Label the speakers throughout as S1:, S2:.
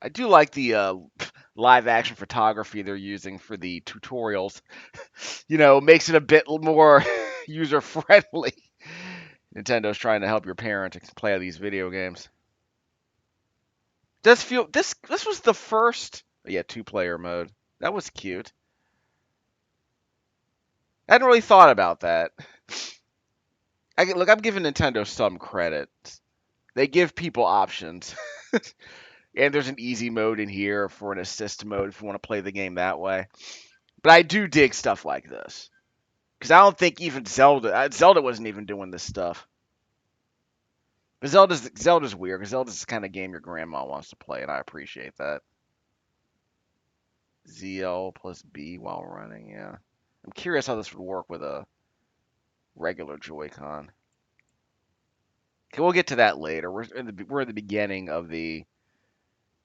S1: I do like the live action photography they're using for the tutorials. Makes it a bit more user friendly. Nintendo's trying to help your parent play these video games. Does feel this was the first, yeah, two-player mode. That was cute. I hadn't really thought about that. Look, I'm giving Nintendo some credit. They give people options. And there's an easy mode in here for an assist mode if you want to play the game that way. But I do dig stuff like this. Because I don't think even Zelda wasn't even doing this stuff. But Zelda's weird, because Zelda's the kind of game your grandma wants to play, and I appreciate that. ZL plus B while running, yeah. I'm curious how this would work with a regular Joy-Con. Okay, we'll get to that later. We're in the beginning of the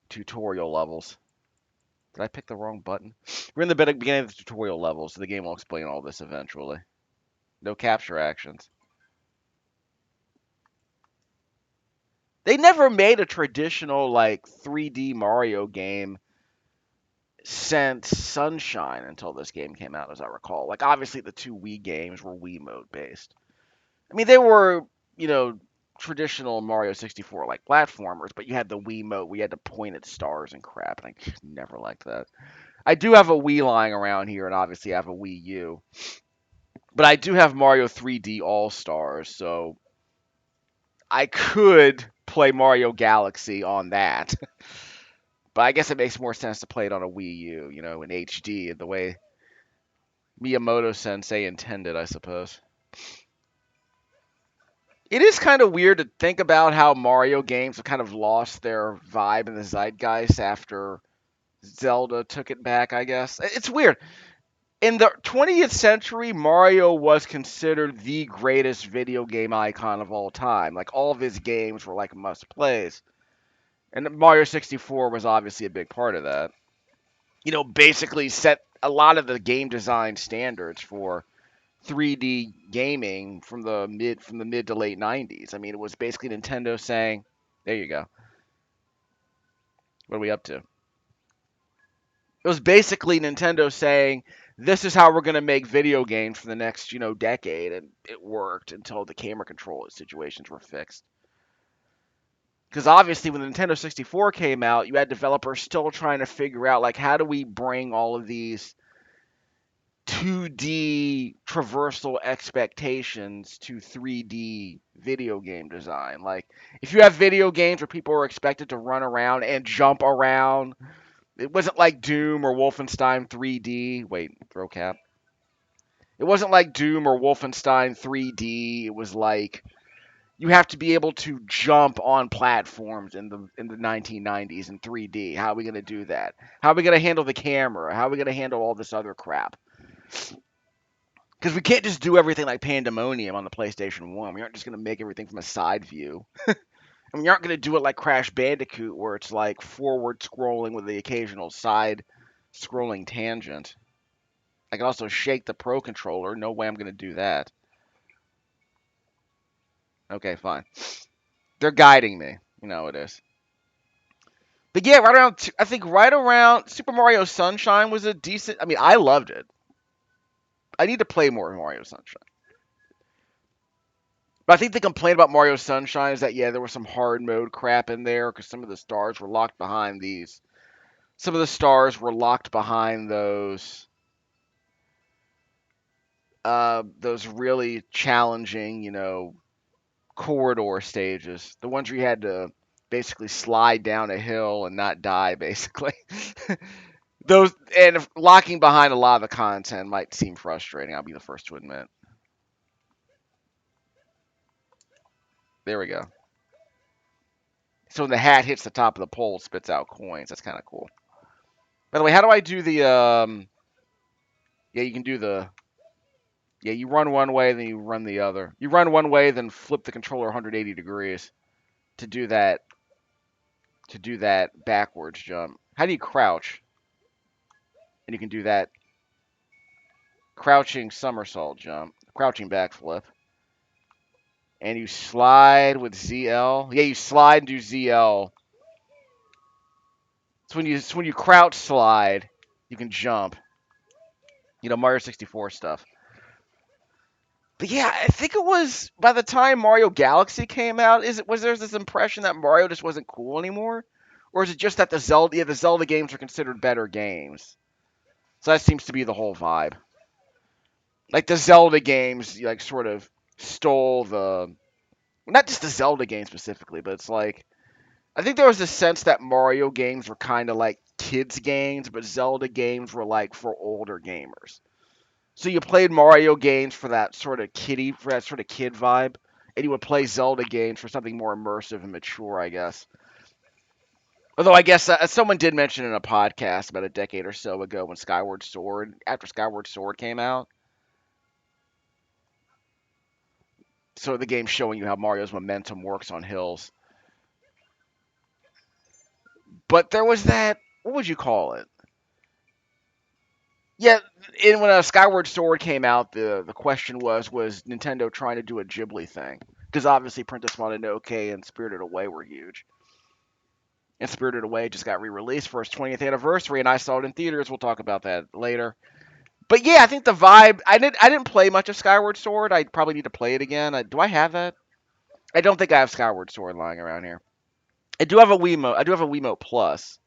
S1: tutorial levels. Did I pick the wrong button? We're in the beginning of the tutorial levels, so the game will explain all this eventually. No capture actions. They never made a traditional like 3D Mario game since Sunshine until this game came out, as I recall. Like obviously the two Wii games were Wii mode based. I mean they were, you know, traditional Mario 64 like platformers, but you had the Wii mode where you had to point at stars and crap, and I never liked that. I do have a Wii lying around here, and obviously I have a Wii U. But I do have Mario 3D All Stars, so I could play Mario Galaxy on that. But I guess it makes more sense to play it on a Wii U, in HD, the way Miyamoto Sensei intended, I suppose. It is kind of weird to think about how Mario games have kind of lost their vibe in the zeitgeist after Zelda took it back, I guess. It's weird. In the 20th century, Mario was considered the greatest video game icon of all time. Like, all of his games were like must plays. And Mario 64 was obviously a big part of that. Basically set a lot of the game design standards for 3D gaming from the mid to late 90s. I mean, it was basically Nintendo saying, "There you go. What are we up to?" It was basically Nintendo saying, "This is how we're going to make video games for the next, decade," and it worked until the camera control situations were fixed. Because obviously, when the Nintendo 64 came out, you had developers still trying to figure out, like, how do we bring all of these 2D traversal expectations to 3D video game design. Like, if you have video games where people are expected to run around and jump around, it wasn't like Doom or Wolfenstein 3D. Wait, throw cap. It wasn't like Doom or Wolfenstein 3D. It was like you have to be able to jump on platforms in the 1990s in 3D. How are we going to do that? How are we going to handle the camera? How are we going to handle all this other crap? Because we can't just do everything like Pandemonium on the PlayStation 1. We aren't just going to make everything from a side view. And we aren't going to do it like Crash Bandicoot, where it's like forward scrolling with the occasional side scrolling tangent. I can also shake the Pro controller. No way I'm going to do that. Okay, fine. They're guiding me. You know it is. But yeah, I think right around Super Mario Sunshine was a decent. I mean, I loved it. I need to play more Mario Sunshine. But I think the complaint about Mario Sunshine is that yeah, there was some hard mode crap in there because some of the stars were locked behind these. Some of the stars were locked behind those really challenging, corridor stages. The ones where you had to basically slide down a hill and not die, basically. Those and if locking behind a lot of the content might seem frustrating. I'll be the first to admit. There we go. So when the hat hits the top of the pole, it spits out coins. That's kind of cool. By the way, how do I do the Yeah, you can do the. Yeah, you run one way, then you run the other. You run one way, then flip the controller 180 degrees to do that. To do that backwards jump. How do you crouch? And you can do that crouching somersault jump, crouching backflip, and you slide with ZL. Yeah, you slide and do ZL. It's when you crouch slide, you can jump. Mario 64 stuff. But yeah, I think it was by the time Mario Galaxy came out, was there this impression that Mario just wasn't cool anymore? Or is it just that the Zelda games are considered better games? So that seems to be the whole vibe. Like the Zelda games, like sort of stole the not just the Zelda game specifically, but it's like I think there was a sense that Mario games were kind of like kids games, but Zelda games were like for older gamers. So you played Mario games for that sort of kid vibe, and you would play Zelda games for something more immersive and mature, I guess. Although I guess someone did mention in a podcast about a decade or so ago when after Skyward Sword came out, so the game showing you how Mario's momentum works on hills. But there was that, what would you call it? Yeah, when Skyward Sword came out, the question was Nintendo trying to do a Ghibli thing? Because obviously Princess Mononoke and Spirited Away were huge. And Spirited Away just got re-released for its 20th anniversary, and I saw it in theaters. We'll talk about that later. But yeah, I think the vibe. I didn't play much of Skyward Sword. I probably need to play it again. Do I have that? I don't think I have Skyward Sword lying around here. I do have a Wiimote. I do have a Wiimote Plus.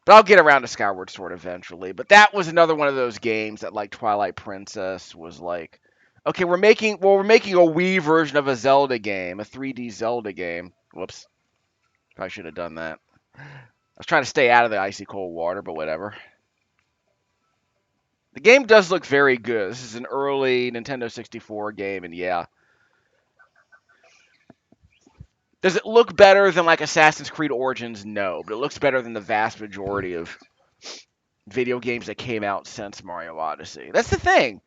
S1: But I'll get around to Skyward Sword eventually. But that was another one of those games that, like Twilight Princess, was like, okay, we're making a Wii version of a Zelda game, a 3D Zelda game. Whoops, probably should have done that. I was trying to stay out of the icy cold water, but whatever. The game does look very good. This is an early Nintendo 64 game, and yeah. Does it look better than like Assassin's Creed Origins? No, but it looks better than the vast majority of video games that came out since Mario Odyssey. That's the thing.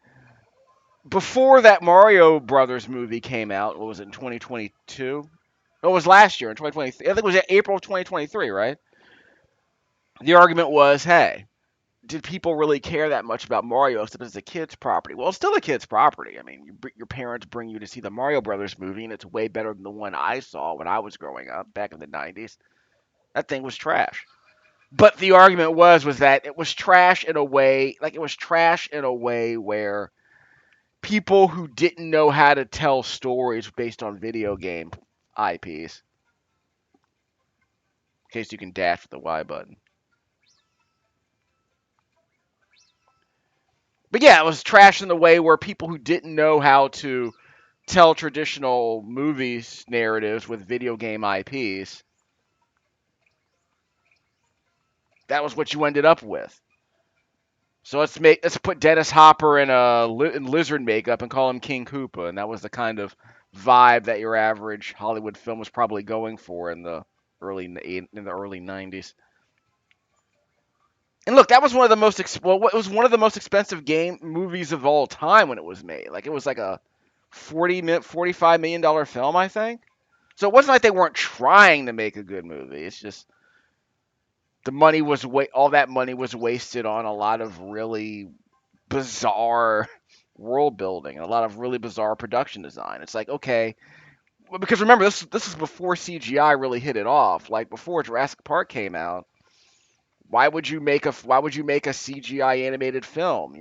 S1: Before that Mario Brothers movie came out, what was it, in 2022? No, it was last year in 2023. I think it was April of 2023, right? The argument was, hey, did people really care that much about Mario except it's a kid's property? Well, it's still a kid's property. I mean, your parents bring you to see the Mario Brothers movie, and it's way better than the one I saw when I was growing up back in the 90s. That thing was trash. But the argument was that it was trash in a way, like it was trash in a way where people who didn't know how to tell stories based on video game IPs, in case you can dash with the Y button. But yeah, it was trash in the way where people who didn't know how to tell traditional movies narratives with video game IPs, that was what you ended up with. So let's put Dennis Hopper in lizard makeup and call him King Koopa, and that was the kind of vibe that your average Hollywood film was probably going for in the early 90s. And look, that was one of the it was one of the most expensive game movies of all time when it was made. Like it was like a 45 million dollar film, I think. So it wasn't like they weren't trying to make a good movie. It's just all that money was wasted on a lot of really bizarre world building and a lot of really bizarre production design. It's like, okay, because remember this is before CGI really hit it off. Like before Jurassic Park came out, why would you make a CGI animated film?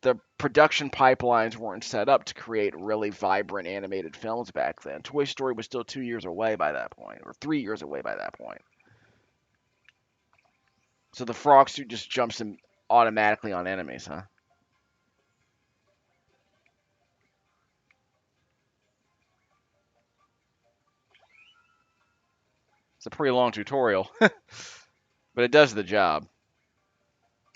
S1: The production pipelines weren't set up to create really vibrant animated films back then. Toy Story was still 2 years away by that point, or 3 years away by that point. So the frog suit just jumps in automatically on enemies, huh? It's a pretty long tutorial, but it does the job.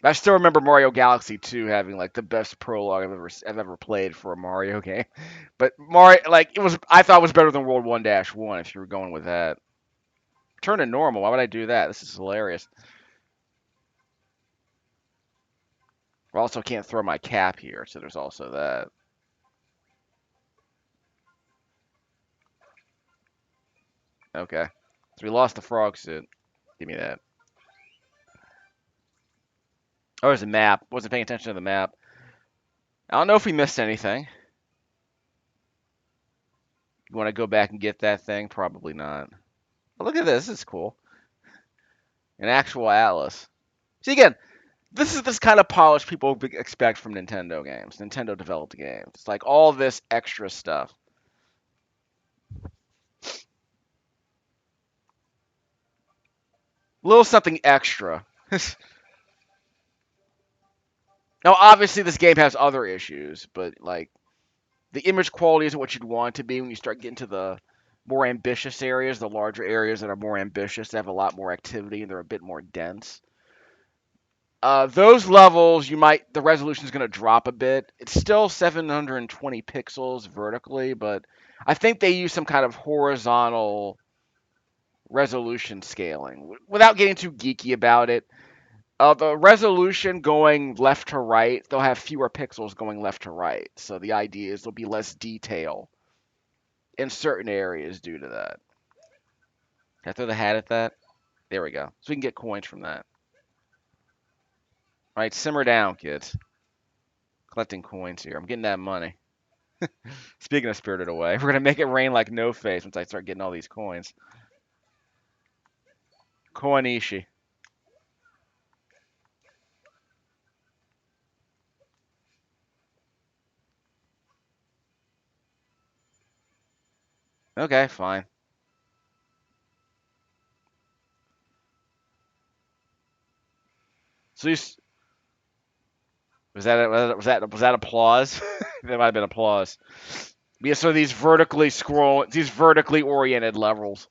S1: I still remember Mario Galaxy 2 having like the best prologue I've ever played for a Mario game. But Mario, like I thought it was better than World 1-1 if you were going with that. Turn to normal. Why would I do that? This is hilarious. I also can't throw my cap here, so there's also that. Okay. So we lost the frog suit. Give me that. Oh, there's a map. Wasn't paying attention to the map. I don't know if we missed anything. You want to go back and get that thing? Probably not. Oh, look at this. This is cool. An actual atlas. See, again, this is this kind of polish people expect from Nintendo games, Nintendo developed games. It's like all this extra stuff. Little something extra. Now, obviously, this game has other issues, but like the image quality isn't what you'd want it to be when you start getting to the more ambitious areas, the larger areas that are more ambitious, they have a lot more activity and they're a bit more dense. Those levels, the resolution is going to drop a bit. It's still 720 pixels vertically, but I think they use some kind of horizontal resolution scaling. Without getting too geeky about it, the resolution going left to right, they'll have fewer pixels going left to right. So the idea is there'll be less detail in certain areas due to that. Can I throw the hat at that? There we go. So we can get coins from that. All right, simmer down, kids. Collecting coins here. I'm getting that money. Speaking of Spirited Away, we're gonna make it rain like no face once I start getting all these coins. Koinishi. Okay, fine. So was that applause? That might have been applause. Yeah, so these vertically oriented levels,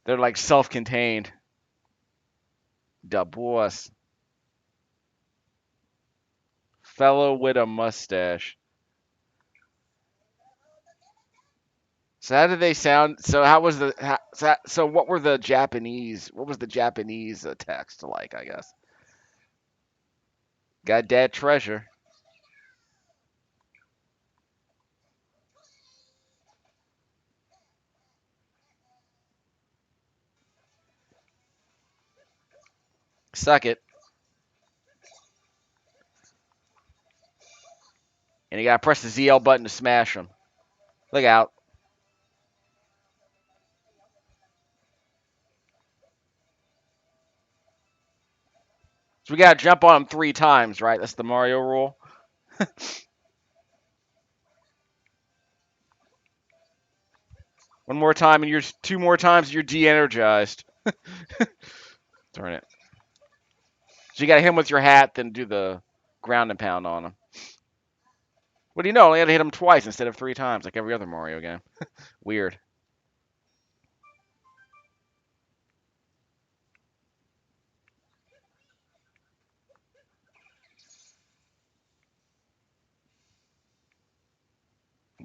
S1: they're like self-contained. Da boss, fellow with a mustache. So how did they sound? So how was the so what were the Japanese? What was the Japanese text like? I guess. Got that treasure. Suck it. And you gotta press the ZL button to smash them. Look out. So we gotta jump on them 3 times, right? That's the Mario rule. One more time, and you're 2 more times, and you're de-energized. Darn it. So you gotta hit him with your hat, then do the ground and pound on him. What do you know? Only had to hit him twice instead of 3 times, like every other Mario game. Weird.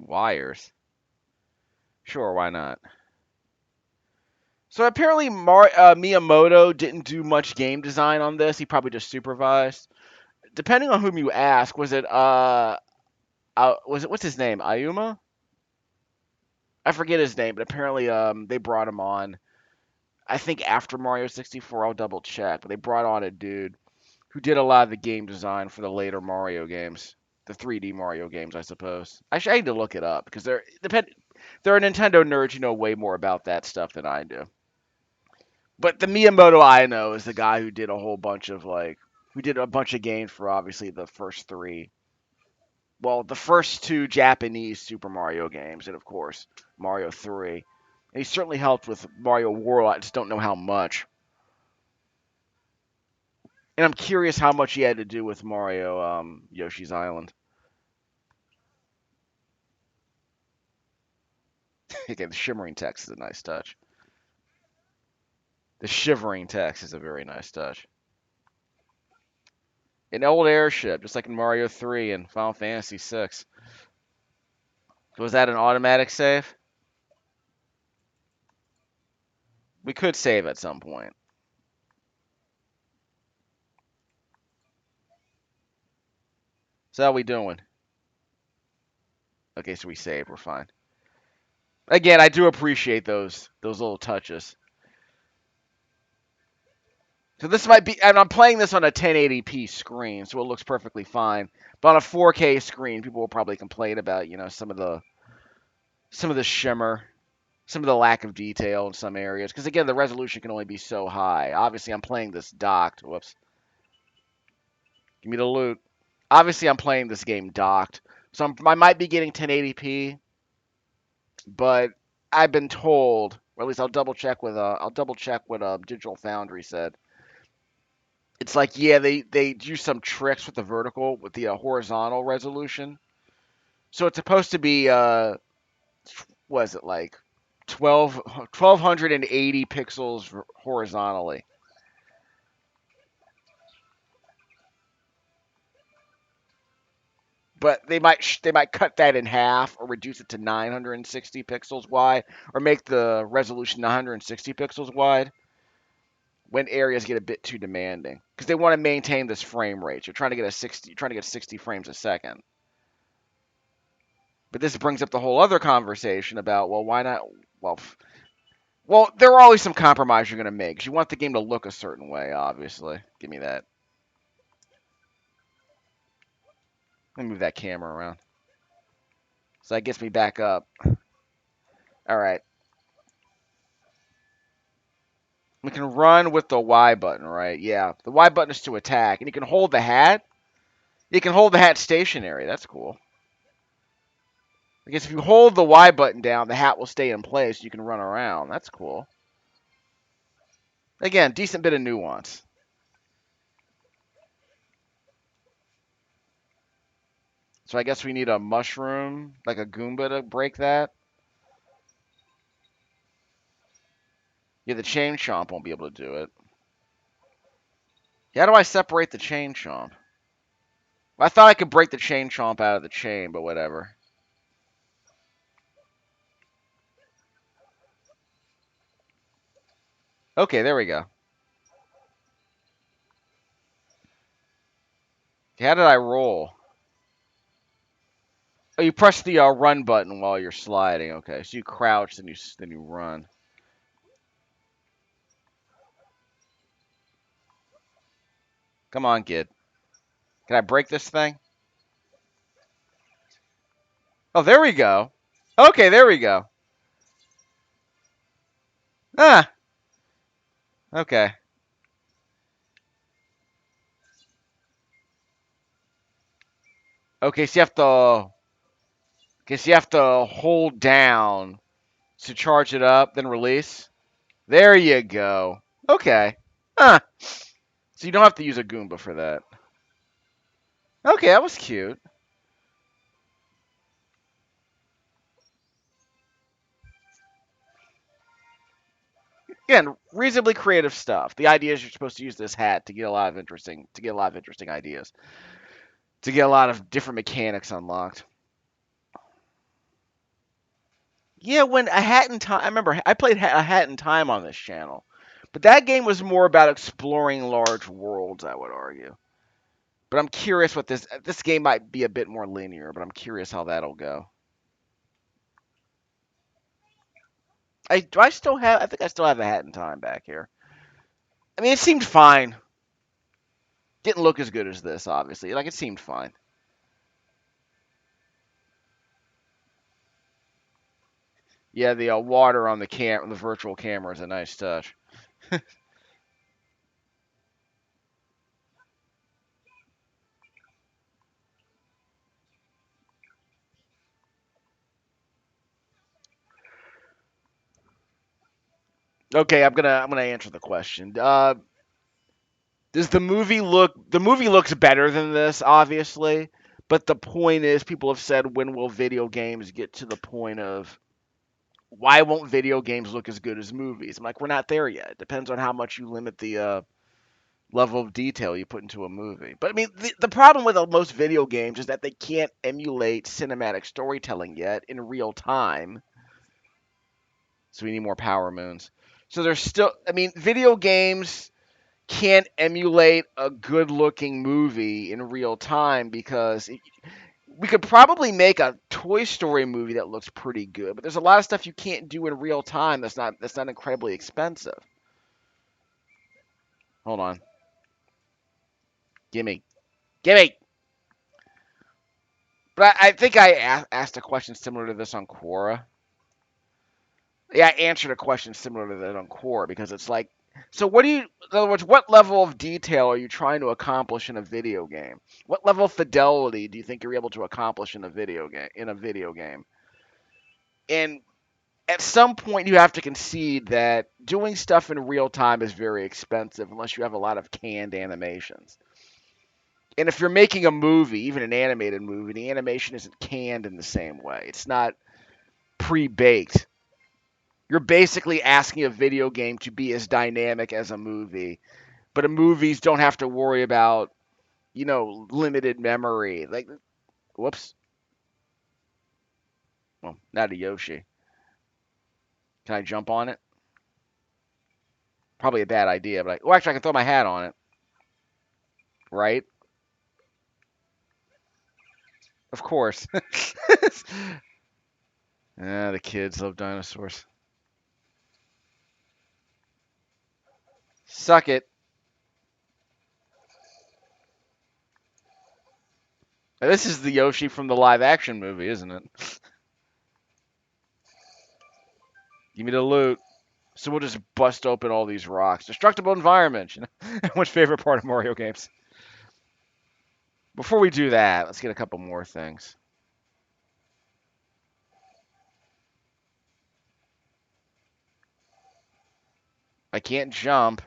S1: Wires. Sure, why not? So apparently, Miyamoto didn't do much game design on this. He probably just supervised. Depending on whom you ask, was it what's his name? Ayuma? I forget his name, but apparently they brought him on. I think after Mario 64, I'll double check, but they brought on a dude who did a lot of the game design for the later Mario games, the 3D Mario games, I suppose. I need to look it up because they're a Nintendo nerds who know way more about that stuff than I do. But the Miyamoto I know is the guy who did a whole bunch of who did a bunch of games for obviously the first three. Well, the first two Japanese Super Mario games, and of course Mario 3. And he certainly helped with Mario World. I just don't know how much. And I'm curious how much he had to do with Mario Yoshi's Island. Again, the shimmering text is a nice touch. The shivering text is a very nice touch. An old airship, just like in Mario 3 and Final Fantasy 6. Was that an automatic save? We could save at some point. So how we doing? Okay, so we saved. We're fine. Again, I do appreciate those little touches. So this might be, and I'm playing this on a 1080p screen, so it looks perfectly fine. But on a 4K screen, people will probably complain about, some of the shimmer, some of the lack of detail in some areas. Because again, the resolution can only be so high. Obviously, I'm playing this docked. Whoops. Give me the loot. Obviously, I'm playing this game docked, so I might be getting 1080p, but I've been told, or at least I'll double check what Digital Foundry said. It's like, yeah, they do some tricks with the vertical, with the horizontal resolution. So it's supposed to be what is it like 1280 pixels horizontally. But they might cut that in half or reduce it to 960 pixels wide or make the resolution 160 pixels wide when areas get a bit too demanding because they want to maintain this frame rate. You're trying to get 60 frames a second. But this brings up the whole other conversation about, well, why not? Well, well, there are always some compromise you're going to make 'cause you want the game to look a certain way, obviously. Give me that. Let me move that camera around. So that gets me back up. All right. We can run with the Y button, right? Yeah. The Y button is to attack. And you can hold the hat. You can hold the hat stationary. That's cool. I guess if you hold the Y button down, the hat will stay in place. You can run around. That's cool. Again, decent bit of nuance. So I guess we need a mushroom, like a Goomba to break that. Yeah, the chain chomp won't be able to do it. How do I separate the chain chomp? Well, I thought I could break the chain chomp out of the chain, but whatever. Okay, there we go. How did I roll? Oh, you press the run button while you're sliding. Okay, so you crouch, then you run. Come on, kid. Can I break this thing? Oh, there we go. Okay, there we go. Ah, okay. Okay, so you have to. Okay, so you have to hold down to charge it up, then release. There you go. Okay. Huh. So you don't have to use a Goomba for that. Okay, that was cute. Again, reasonably creative stuff. The idea is you're supposed to use this hat to get a lot of interesting ideas, to get a lot of different mechanics unlocked. Yeah, when a Hat in Time, I remember I played a Hat in Time on this channel, but that game was more about exploring large worlds, I would argue. But I'm curious what this game might be a bit more linear, but I'm curious how that'll go. I think I still have a Hat in Time back here. I mean, it seemed fine. Didn't look as good as this, obviously. Like it seemed fine. Yeah, the water on the virtual camera is a nice touch. Okay, I'm gonna answer the question. Does the movie look? The movie looks better than this, obviously. But the point is, people have said, when will video games get to the point of why won't video games look as good as movies? I'm like, we're not there yet. It depends on how much you limit the level of detail you put into a movie. But I mean, the problem with most video games is that they can't emulate cinematic storytelling yet in real time. So we need more power moons. So there's still, I mean, video games can't emulate a good looking movie in real time because we could probably make a Toy Story movie that looks pretty good, but there's a lot of stuff you can't do in real time that's not incredibly expensive. Hold on. Gimme. Gimme. But I think I asked a question similar to this on Quora. Yeah, I answered a question similar to that on Core because it's like, so what do you, in other words, what level of detail are you trying to accomplish in a video game? What level of fidelity do you think you're able to accomplish in a video game? And at some point, you have to concede that doing stuff in real time is very expensive unless you have a lot of canned animations. And if you're making a movie, even an animated movie, the animation isn't canned in the same way. It's not pre-baked. You're basically asking a video game to be as dynamic as a movie, but movies don't have to worry about, limited memory. Like, whoops. Well, not a Yoshi. Can I jump on it? Probably a bad idea, but actually, I can throw my hat on it, right? Of course. The kids love dinosaurs. Suck it. Now, this is the Yoshi from the live action movie, isn't it? Give me the loot. So we'll just bust open all these rocks. Destructible environment. Everyone's favorite part of Mario games. Before we do that, let's get a couple more things. I can't jump.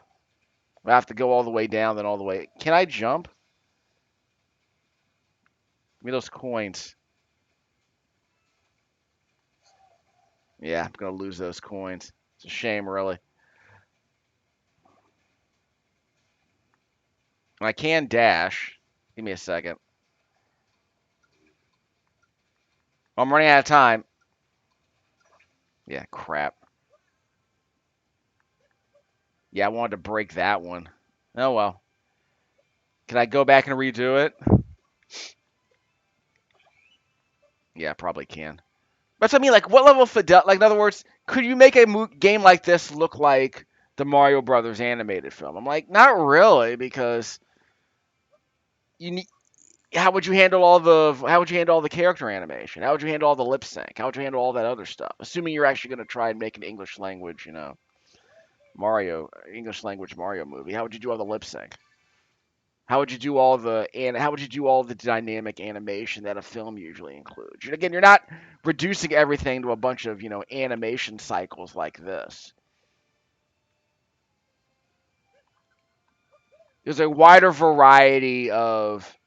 S1: I have to go all the way down, then all the way. Can I jump? Give me those coins. Yeah, I'm gonna lose those coins. It's a shame, really. And I can dash. Give me a second. I'm running out of time. Yeah, crap. Yeah, I wanted to break that one. Oh well. Can I go back and redo it? Yeah, probably can. That's what I mean. Like, what level of fidelity? Like, in other words, could you make a game like this look like the Mario Brothers animated film? I'm like, not really, because you need. How would you handle all the character animation? How would you handle all the lip sync? How would you handle all that other stuff? Assuming you're actually going to try and make an English language, English language Mario movie. How would you do all the lip sync? How would you do all the dynamic animation that a film usually includes? Again, you're not reducing everything to a bunch of, animation cycles like this. There's a wider variety of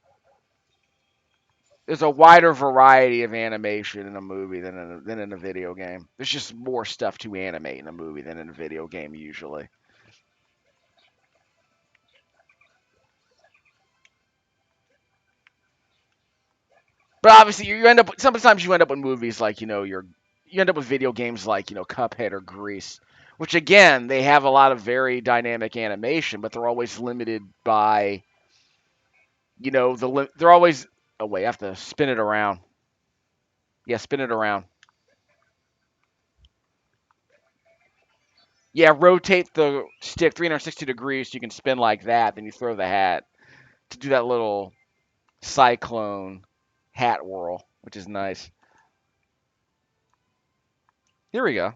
S1: there's a wider variety of animation in a movie than in a video game. There's just more stuff to animate in a movie than in a video game usually. But obviously, you end up sometimes you end up with movies like you end up with video games like Cuphead or Grease, which again they have a lot of very dynamic animation, but they're always limited by they're always. Oh wait, I have to spin it around. Yeah, spin it around. Yeah, rotate the stick 360 degrees so you can spin like that. Then you throw the hat to do that little cyclone hat whirl, which is nice. Here we go.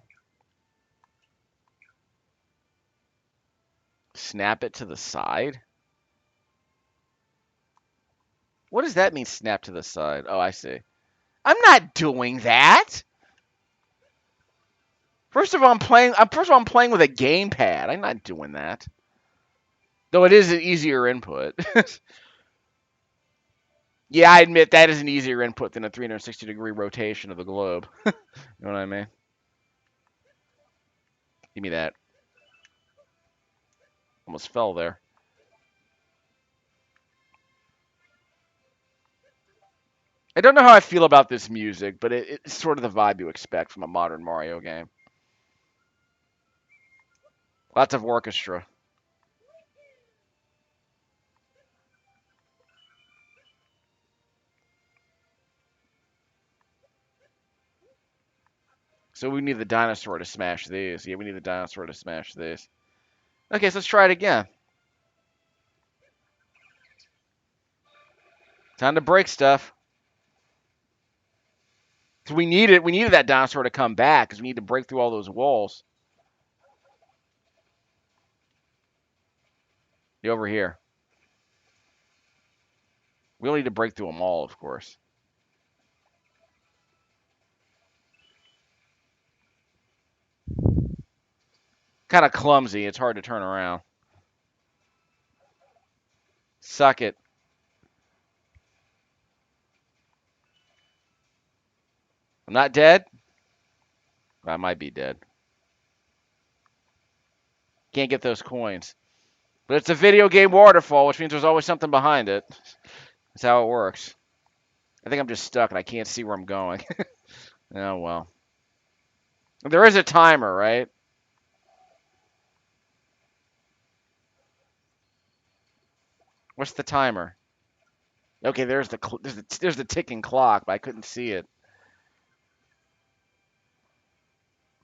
S1: Snap it to the side. What does that mean, snap to the side? Oh, I see. I'm not doing that. First of all, I'm playing with a gamepad. I'm not doing that. Though it is an easier input. Yeah, I admit that is an easier input than a 360-degree rotation of the globe. You know what I mean? Give me that. Almost fell there. I don't know how I feel about this music, but it's sort of the vibe you expect from a modern Mario game. Lots of orchestra. So we need the dinosaur to smash these. Yeah, we need the dinosaur to smash these. Okay, so let's try it again. Time to break stuff. So we needed that dinosaur to come back because we need to break through all those walls. Get over here. We don't need to break through them all, of course. Kind of clumsy. It's hard to turn around. Suck it. I'm not dead. I might be dead. Can't get those coins. But it's a video game waterfall, which means there's always something behind it. That's how it works. I think I'm just stuck and I can't see where I'm going. Oh, well. There is a timer, right? What's the timer? Okay, there's the ticking clock, but I couldn't see it.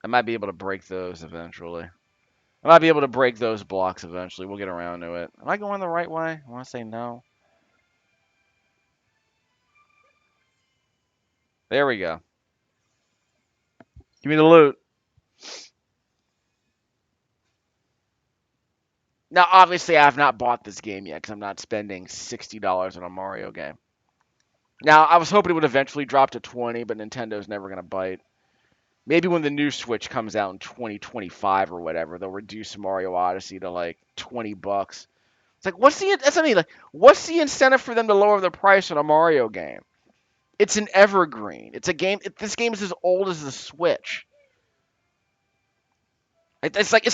S1: I might be able to break those eventually. I might be able to break those blocks eventually. We'll get around to it. Am I going the right way? I want to say no. There we go. Give me the loot. Now, obviously, I have not bought this game yet because I'm not spending $60 on a Mario game. Now, I was hoping it would eventually drop to 20, but Nintendo's never going to bite. Maybe when the new Switch comes out in 2025 or whatever, they'll reduce Mario Odyssey to like $20. It's like, that's what I mean, like, what's the incentive for them to lower the price on a Mario game? It's an evergreen. It's a game. This game is as old as the Switch. It's like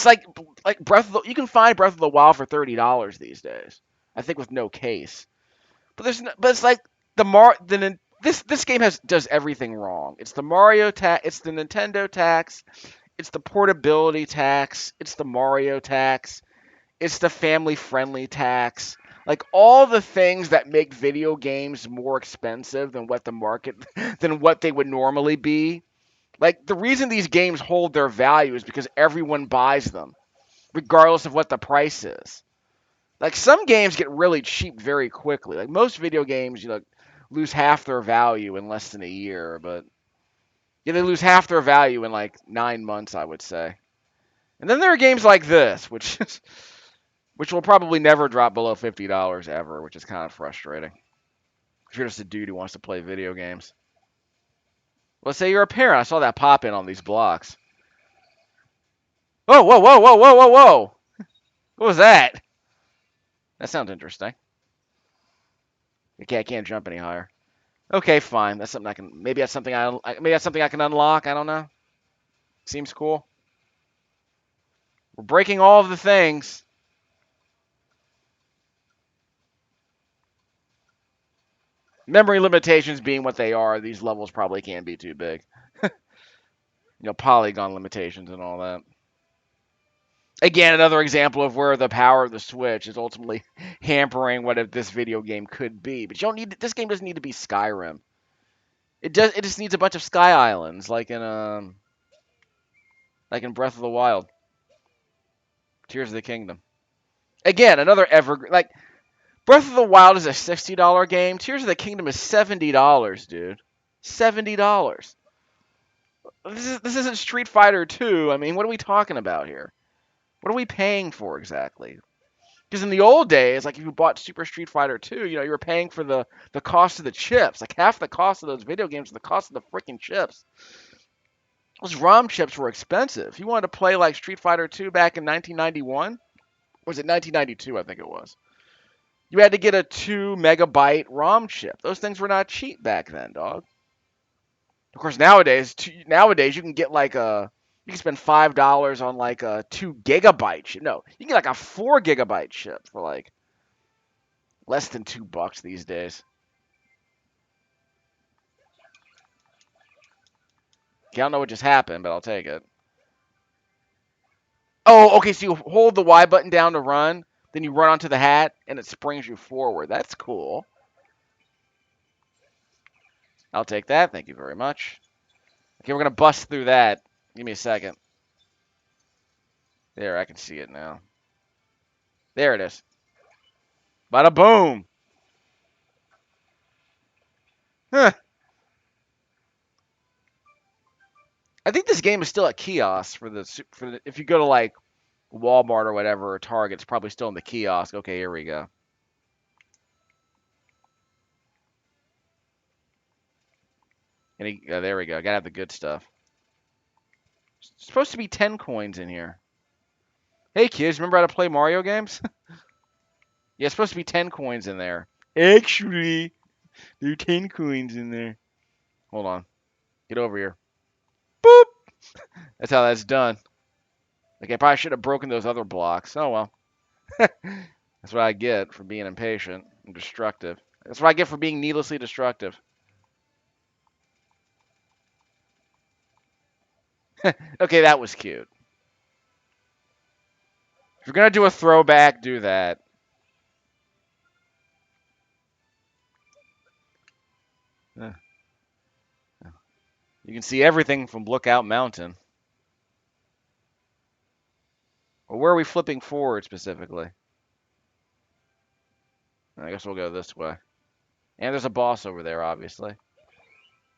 S1: Breath of the. You can find Breath of the Wild for $30 these days. I think with no case. But it's like this game does everything wrong. It's the Mario tax. It's the Nintendo tax. It's the portability tax. It's the Mario tax. It's the family friendly tax. Like all the things that make video games more expensive than what the market than what they would normally be. Like the reason these games hold their value is because everyone buys them, regardless of what the price is. Like some games get really cheap very quickly. Like most video games, lose half their value in less than a year, but yeah, they lose half their value in like 9 months, I would say. And then there are games like this, which will probably never drop below $50 ever, which is kind of frustrating. If you're just a dude who wants to play video games. Let's say you're a parent. I saw that pop in on these blocks. Whoa, whoa, whoa, whoa, whoa, whoa, whoa! What was that? That sounds interesting. Okay, I can't jump any higher. Okay, fine. That's something I can. Maybe that's something I can unlock. I don't know. Seems cool. We're breaking all of the things. Memory limitations being what they are, these levels probably can't be too big. Polygon limitations and all that. Again, another example of where the power of the Switch is ultimately hampering what if this video game could be. But you don't need this game doesn't need to be Skyrim. It just needs a bunch of sky islands like in Breath of the Wild. Tears of the Kingdom. Again, another evergreen like Breath of the Wild is a $60 game. Tears of the Kingdom is $70, dude. $70. This isn't Street Fighter 2. I mean, what are we talking about here? What are we paying for exactly? Because in the old days, like if you bought Super Street Fighter 2, you were paying for the cost of the chips. Like half the cost of those video games is the cost of the freaking chips. Those ROM chips were expensive. If you wanted to play like Street Fighter 2 back in 1991, or was it 1992? I think it was. You had to get a 2 megabyte ROM chip. Those things were not cheap back then, dog. Of course, nowadays you can get you can spend $5 on like a 2 gigabyte chip. No, you can get like a 4 gigabyte chip for like less than $2 these days. Okay, I don't know what just happened, but I'll take it. Oh, okay. So you hold the Y button down to run, then you run onto the hat, and it springs you forward. That's cool. I'll take that. Thank you very much. Okay, we're gonna bust through that. Give me a second. There, I can see it now. There it is. Bada boom. Huh. I think this game is still at kiosk if you go to like Walmart or whatever or Target, it's probably still in the kiosk. Okay, here we go. There we go. Gotta have the good stuff. It's supposed to be 10 coins in here. Hey kids, remember how to play Mario games? Yeah, it's supposed to be 10 coins in there. Actually, there are 10 coins in there. Hold on. Get over here. Boop! That's how that's done. Like, I probably should have broken those other blocks. Oh well. That's what I get for being impatient and destructive. That's what I get for being needlessly destructive. Okay, that was cute. If you're gonna do a throwback, do that. Uh, You can see everything from Lookout Mountain. Well, where are we flipping forward specifically? I guess we'll go this way. And there's a boss over there, obviously.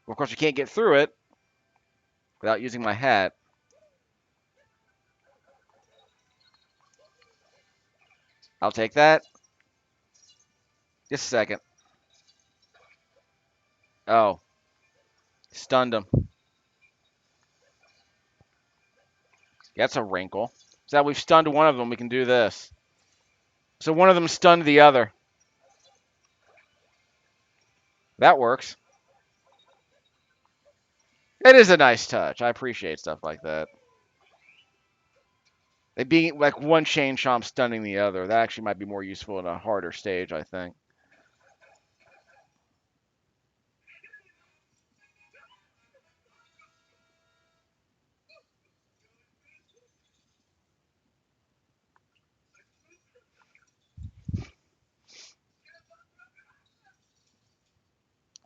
S1: Well, of course, you can't get through it without using my hat. I'll take that. Just a second. Oh, stunned him. That's a wrinkle. So that we've stunned one of them, we can do this. So one of them stunned the other. That works. It is a nice touch. I appreciate stuff like that. It being like one chain chomp stunning the other. That actually might be more useful in a harder stage, I think.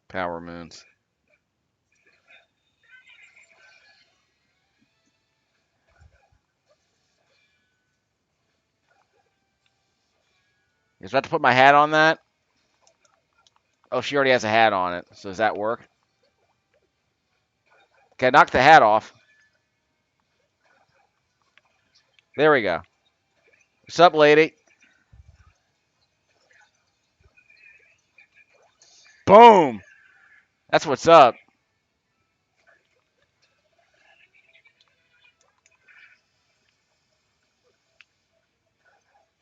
S1: Power moons. Is I have to put my hat on that? Oh, she already has a hat on it. So does that work? Okay, knock the hat off. There we go. What's up, lady? Boom! That's what's up.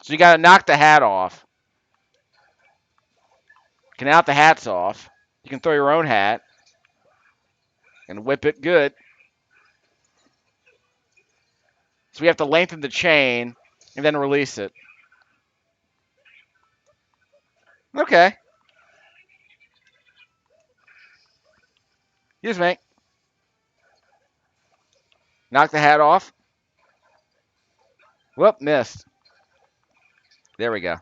S1: So you gotta knock the hat off. Okay, now the hat's off. You can throw your own hat and whip it good. So we have to lengthen the chain and then release it. Okay. Excuse me. Knock the hat off. Whoop, missed. There we go.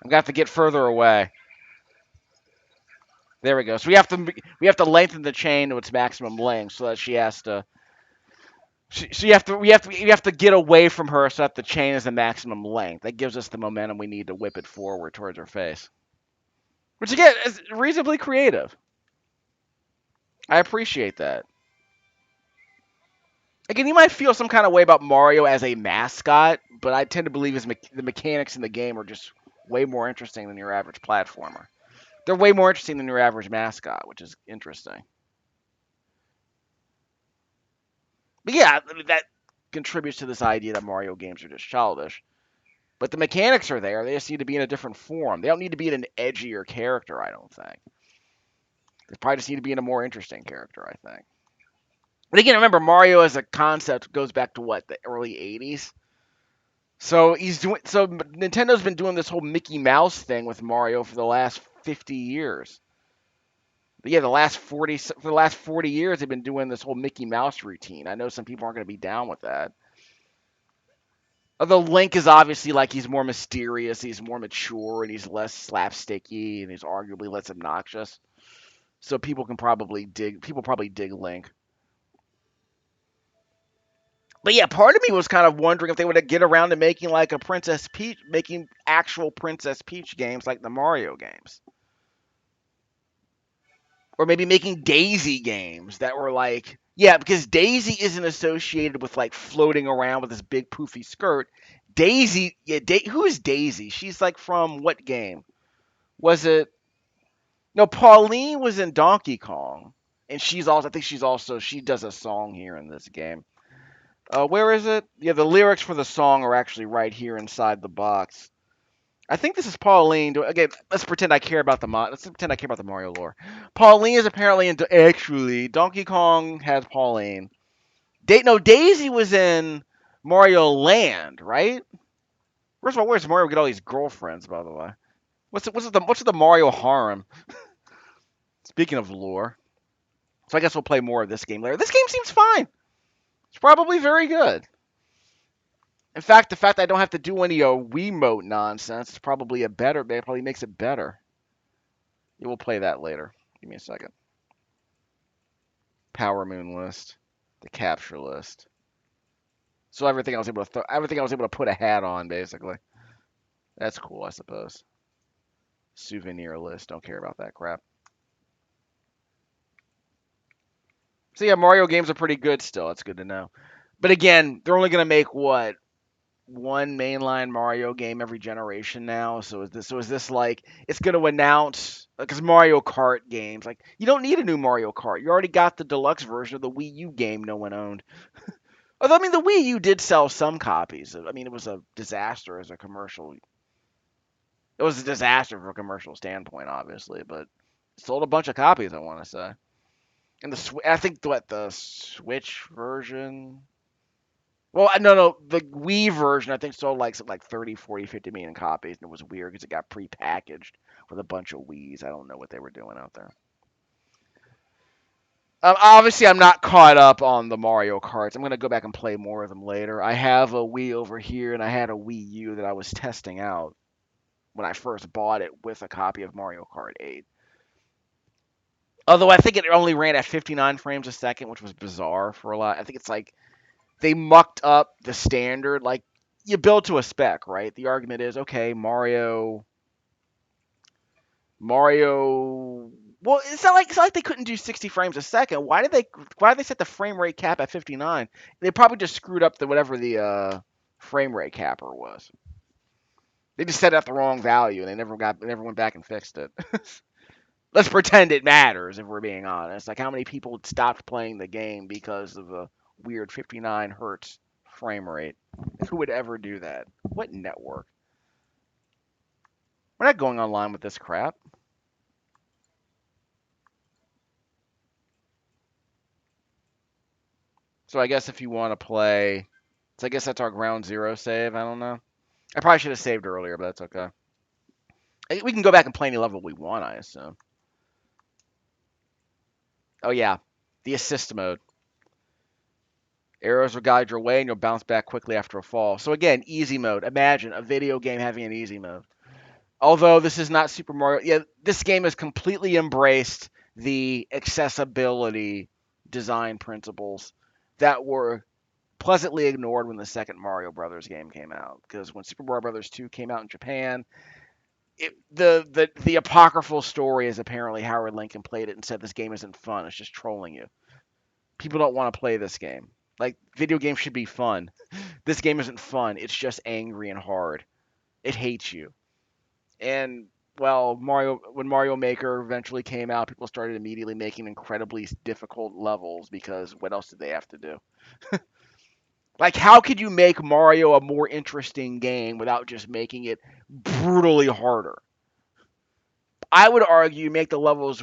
S1: I'm gonna have to get further away. There we go. So we have to lengthen the chain to its maximum length so that she has to. So you have to get away from her so that the chain is the maximum length. That gives us the momentum we need to whip it forward towards her face. Which again is reasonably creative. I appreciate that. Again, you might feel some kind of way about Mario as a mascot, but I tend to believe the mechanics in the game are just way more interesting than your average platformer. They're way more interesting than your average mascot, which is interesting. But yeah, I mean, that contributes to this idea that Mario games are just childish. But the mechanics are there. They just need to be in a different form. They don't need to be in an edgier character, I don't think. They probably just need to be in a more interesting character, I think. But again, remember, Mario as a concept goes back to what, the early 80s? So Nintendo's been doing this whole Mickey Mouse thing with Mario for the last 50 years. But yeah, for the last 40 years they've been doing this whole Mickey Mouse routine. I know some people aren't going to be down with that. Although Link is obviously like he's more mysterious, he's more mature, and he's less slapsticky, and he's arguably less obnoxious. So people probably dig Link. But yeah, part of me was kind of wondering if they would get around to making making actual Princess Peach games like the Mario games. Or maybe making Daisy games that were like, yeah, because Daisy isn't associated with like floating around with this big poofy skirt. Daisy, yeah, who is Daisy? She's like from what game? Was it? No, Pauline was in Donkey Kong, and she's also. I think she does a song here in this game. Where is it? Yeah, the lyrics for the song are actually right here inside the box. I think this is Pauline. Again, let's pretend I care about the Let's pretend I care about the Mario lore. Pauline is apparently in. Actually, Donkey Kong has Pauline. No, Daisy was in Mario Land, right? First of all, where's Mario get all these girlfriends? By the way, what's the Mario harem? Speaking of lore, so I guess we'll play more of this game later. This game seems fine. It's probably very good. In fact, the fact that I don't have to do any Wiimote nonsense is probably a better. It probably makes it better. Yeah, we'll play that later. Give me a second. Power Moon list, the capture list. So everything I was able to put a hat on basically. That's cool, I suppose. Souvenir list. Don't care about that crap. So yeah, Mario games are pretty good still. It's good to know. But again, they're only gonna make what one mainline Mario game every generation now. So is this like it's going to announce because Mario Kart games like you don't need a new Mario Kart. You already got the deluxe version of the Wii U game no one owned. Although I mean the Wii U did sell some copies. I mean it was a disaster as a commercial. It was a disaster from a commercial standpoint, obviously, but it sold a bunch of copies. I want to say, and I think what the Switch version. Well, no, the Wii version I think sold like something like 30, 40, 50 million copies, and it was weird because it got pre-packaged with a bunch of Wiis. I don't know what they were doing out there. Obviously, I'm not caught up on the Mario Karts. I'm gonna go back and play more of them later. I have a Wii over here, and I had a Wii U that I was testing out when I first bought it with a copy of Mario Kart 8. Although I think it only ran at 59 frames a second, which was bizarre for a lot. I think it's like they mucked up the standard. Like you build to a spec, right? The argument is okay, Mario. Well, it's not like they couldn't do 60 frames a second. Why did they set the frame rate cap at 59? They probably just screwed up the whatever the frame rate capper was. They just set it at the wrong value and they never went back and fixed it. Let's pretend it matters if we're being honest. Like how many people stopped playing the game because of a weird 59 hertz frame rate? Who would ever do that? What network? We're not going online with this crap. So I guess if you want to play, so I guess that's our ground zero save. I don't know. I probably should have saved earlier, but that's okay. We can go back and play any level we want, I assume. Oh yeah, the assist mode. Arrows will guide your way, and you'll bounce back quickly after a fall. So again, easy mode. Imagine a video game having an easy mode. Although this is not Super Mario, yeah, this game has completely embraced the accessibility design principles that were pleasantly ignored when the second Mario Brothers game came out. Because when Super Mario Brothers 2 came out in Japan, the apocryphal story is apparently Howard Lincoln played it and said this game isn't fun. It's just trolling you. People don't want to play this game. Like video games should be fun. This game isn't fun. It's just angry and hard. It hates you. And well, when Mario Maker eventually came out, people started immediately making incredibly difficult levels because what else did they have to do? Like, how could you make Mario a more interesting game without just making it brutally harder? I would argue make the levels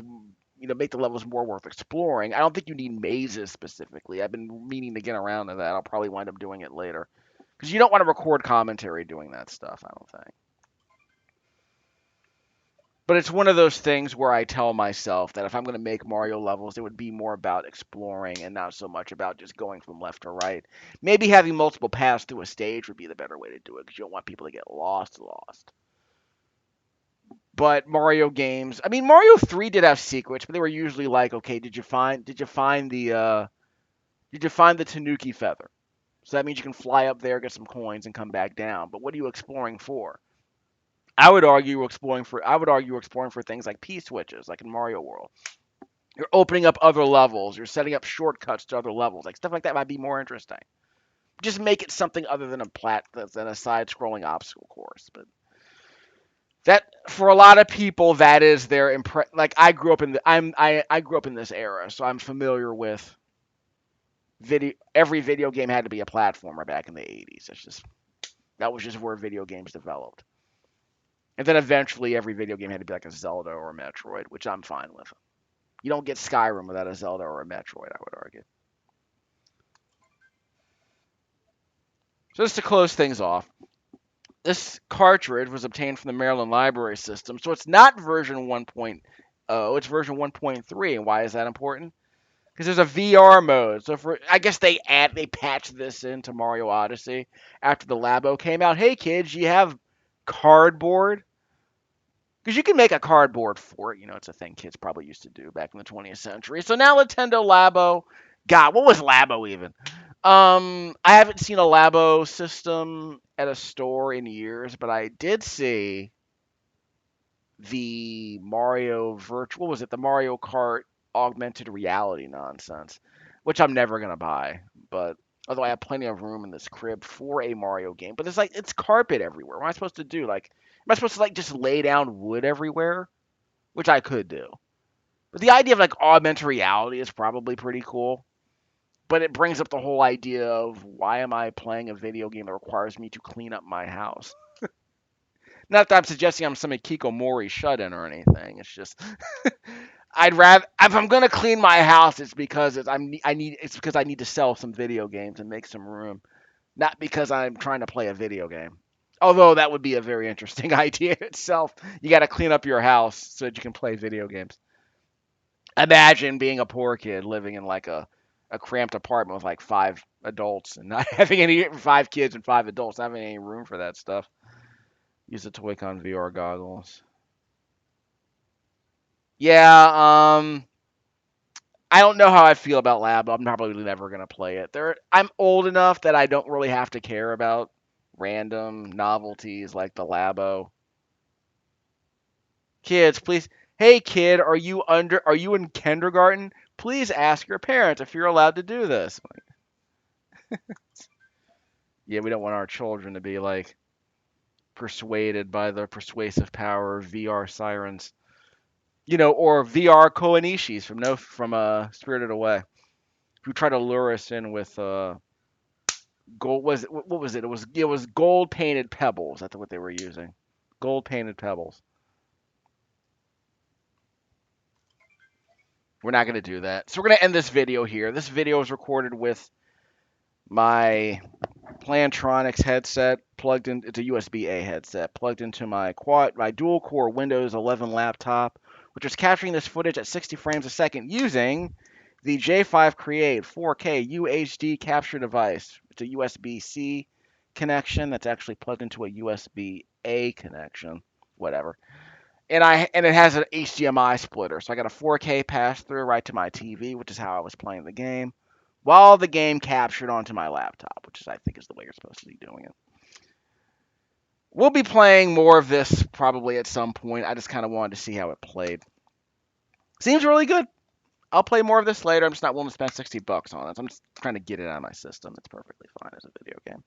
S1: more worth exploring. I don't think you need mazes specifically. I've been meaning to get around to that. I'll probably wind up doing it later because you don't want to record commentary doing that stuff. I don't think. But it's one of those things where I tell myself that if I'm going to make Mario levels, it would be more about exploring and not so much about just going from left to right. Maybe having multiple paths through a stage would be the better way to do it because you don't want people to get lost. But Mario games, I mean, Mario 3 did have secrets, but they were usually like, okay, did you find the Tanuki feather? So that means you can fly up there, get some coins, and come back down. But what are you exploring for? I would argue you're exploring for things like P switches, like in Mario World. You're opening up other levels. You're setting up shortcuts to other levels. Like stuff like that might be more interesting. Just make it something other than a side-scrolling obstacle course. But that for a lot of people, that is their Like I grew up in I grew up in this era, so I'm familiar with video. Every video game had to be a platformer back in the 80s. That was just where video games developed. And then eventually, every video game had to be like a Zelda or a Metroid, which I'm fine with. You don't get Skyrim without a Zelda or a Metroid, I would argue. So just to close things off, this cartridge was obtained from the Maryland Library System, so it's not version 1.0, it's version 1.3. And why is that important? Because there's a VR mode. So I guess they patched this into Mario Odyssey after the Labo came out. Hey kids, you have cardboard? Because you can make a cardboard fort. It's a thing kids probably used to do back in the 20th century. So now Nintendo Labo. God, what was Labo even? I haven't seen a Labo system at a store in years, but I did see the Mario virtual. What was it? The Mario Kart augmented reality nonsense, which I'm never gonna buy. But although I have plenty of room in this crib for a Mario game, but it's carpet everywhere. What am I supposed to do? Like, am I supposed to like just lay down wood everywhere? Which I could do. But the idea of like augmented reality is probably pretty cool. But it brings up the whole idea of why am I playing a video game that requires me to clean up my house? Not that I'm suggesting I'm some Kikomori shut-in or anything. It's just I'd rather if I'm gonna clean my house, it's because it's because I need to sell some video games and make some room, not because I'm trying to play a video game. Although that would be a very interesting idea itself. You got to clean up your house so that you can play video games. Imagine being a poor kid living in like a cramped apartment with like 5 adults and not having any 5 kids and 5 adults, not having any room for that stuff. Use the Toy-Con VR goggles. Yeah, I don't know how I feel about Labo. I'm probably never gonna play it. I'm old enough that I don't really have to care about random novelties like the Labo. Kids, please. Hey kid, are you in kindergarten? Please ask your parents if you're allowed to do this. Yeah, we don't want our children to be like persuaded by the persuasive power of VR sirens. Or VR Koanishis from Spirited Away, who try to lure us in with gold. What was it? It was gold painted pebbles. That's what they were using. Gold painted pebbles. We're not gonna do that. So we're gonna end this video here. This video is recorded with my Plantronics headset plugged in. It's a USB-A headset plugged into my dual core Windows 11 laptop, which is capturing this footage at 60 frames a second using the J5 Create 4K UHD capture device. It's a USB-C connection that's actually plugged into a USB-A connection, whatever. And it has an HDMI splitter, so I got a 4K pass through right to my TV, which is how I was playing the game, while the game captured onto my laptop, which is I think is the way you're supposed to be doing it. We'll be playing more of this probably at some point. I just kind of wanted to see how it played. Seems really good. I'll play more of this later. I'm just not willing to spend $60 on it. So I'm just trying to get it out of my system. It's perfectly fine as a video game.